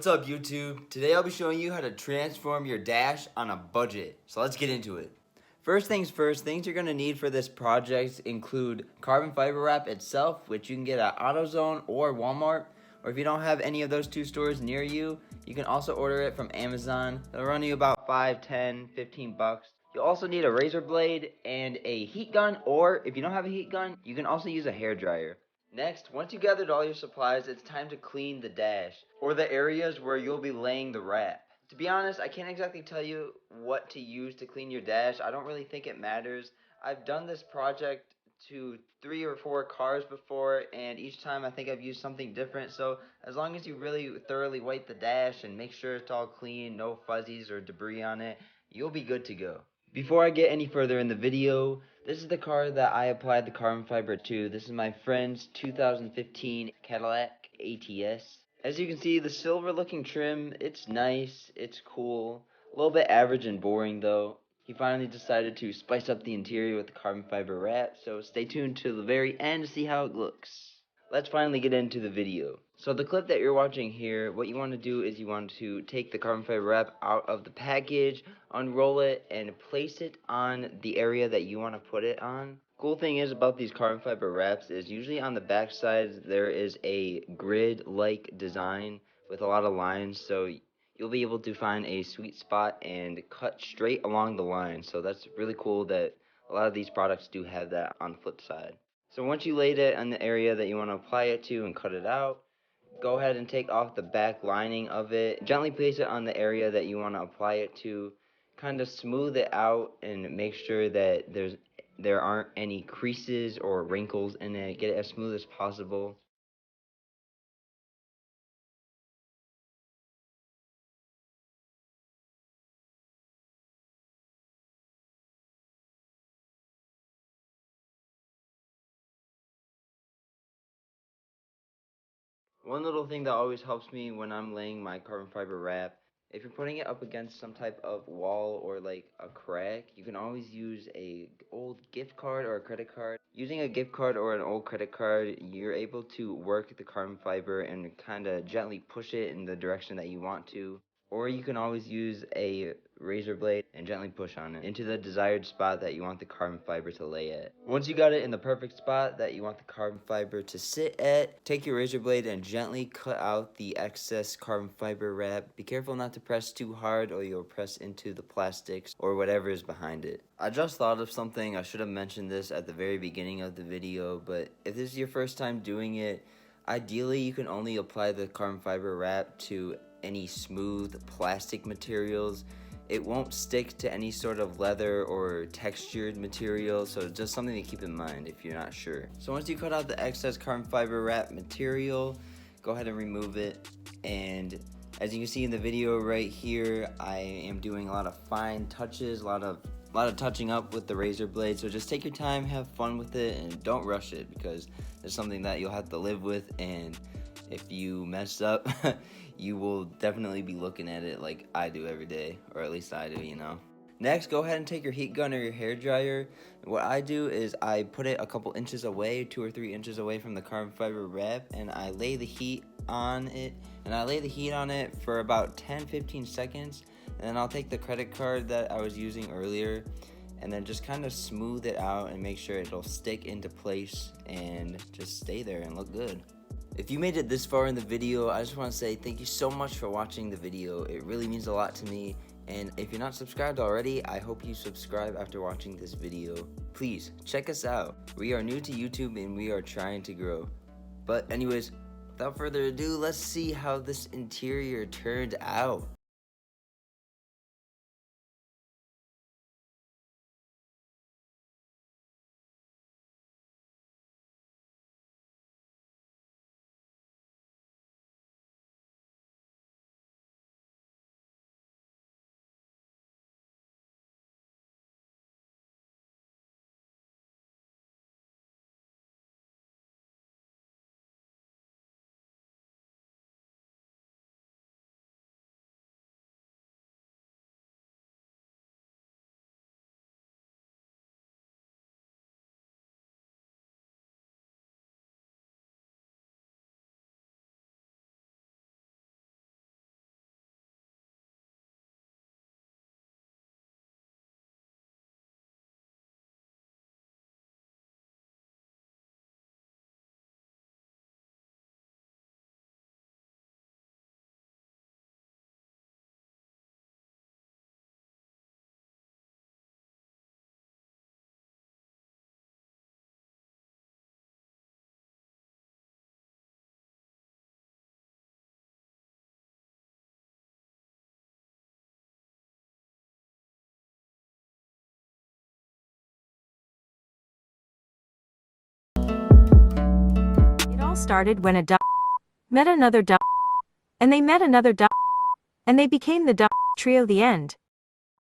What's up, YouTube? Today I'll be showing you how to transform your dash on a budget. So let's get into it. First things first, things you're going to need for this project include carbon fiber wrap itself, which you can get at AutoZone or Walmart. Or if you don't have any of those two stores near you, you can also order it from Amazon. It'll run you about $5, $10, $15. You'll also need a razor blade and a heat gun, or if you don't have a heat gun, you can also use a hair dryer. Next, once you gathered all your supplies, it's time to clean the dash, or the areas where you'll be laying the wrap. To be honest, I can't exactly tell you what to use to clean your dash. I don't really think it matters. I've done this project to 3 or 4 cars before, and each time I think I've used something different. So as long as you really thoroughly wipe the dash and make sure it's all clean, no fuzzies or debris on it, you'll be good to go. Before I get any further in the video, this is the car that I applied the carbon fiber to. This is my friend's 2015 Cadillac ATS. As you can see, the silver looking trim, it's nice, it's cool. A little bit average and boring though. He finally decided to spice up the interior with the carbon fiber wrap, so stay tuned to the very end to see how it looks. Let's finally get into the video. So the clip that you're watching here, what you want to do is you want to take the carbon fiber wrap out of the package, unroll it, and place it on the area that you want to put it on. Cool thing is about these carbon fiber wraps is usually on the back sides there is a grid-like design with a lot of lines, so you'll be able to find a sweet spot and cut straight along the line. So that's really cool that a lot of these products do have that on the flip side. So once you laid it on the area that you want to apply it to and cut it out, go ahead and take off the back lining of it. Gently place it on the area that you want to apply it to. Kind of smooth it out and make sure that there aren't any creases or wrinkles in it. Get it as smooth as possible. One little thing that always helps me when I'm laying my carbon fiber wrap, if you're putting it up against some type of wall or like a crack, you can always use a old gift card or a credit card. Using a gift card or an old credit card, you're able to work the carbon fiber and kind of gently push it in the direction that you want to. Or you can always use a razor blade and gently push on it into the desired spot that you want the carbon fiber to lay at. Once you got it in the perfect spot that you want the carbon fiber to sit at, take your razor blade and gently cut out the excess carbon fiber wrap. Be careful not to press too hard or you'll press into the plastics or whatever is behind it. I just thought of something. I should have mentioned this at the very beginning of the video, but if this is your first time doing it, ideally you can only apply the carbon fiber wrap to any smooth plastic materials. It won't stick to any sort of leather or textured material, so just something to keep in mind if you're not sure. So once you cut out the excess carbon fiber wrap material, go ahead and remove it. And as you can see in the video right here, I am doing a lot of fine touches, a lot of touching up with the razor blade. So just take your time, have fun with it, and don't rush it because it's something that you'll have to live with, and if you mess up, you will definitely be looking at it like I do every day, or at least I do, you know. Next, go ahead and take your heat gun or your hair dryer. What I do is I put it a couple inches away, 2 or 3 inches away from the carbon fiber wrap, and I lay the heat on it. And I lay the heat on it for about 10-15 seconds, and then I'll take the credit card that I was using earlier and then just kind of smooth it out and make sure it'll stick into place and just stay there and look good. If you made it this far in the video, I just want to say thank you so much for watching the video. It really means a lot to me. And if you're not subscribed already, I hope you subscribe after watching this video. Please, check us out. We are new to YouTube and we are trying to grow. But anyways, without further ado, let's see how this interior turned out. started when a dumb met another dumb, and they met another dumb, and they became the dumb trio. The end.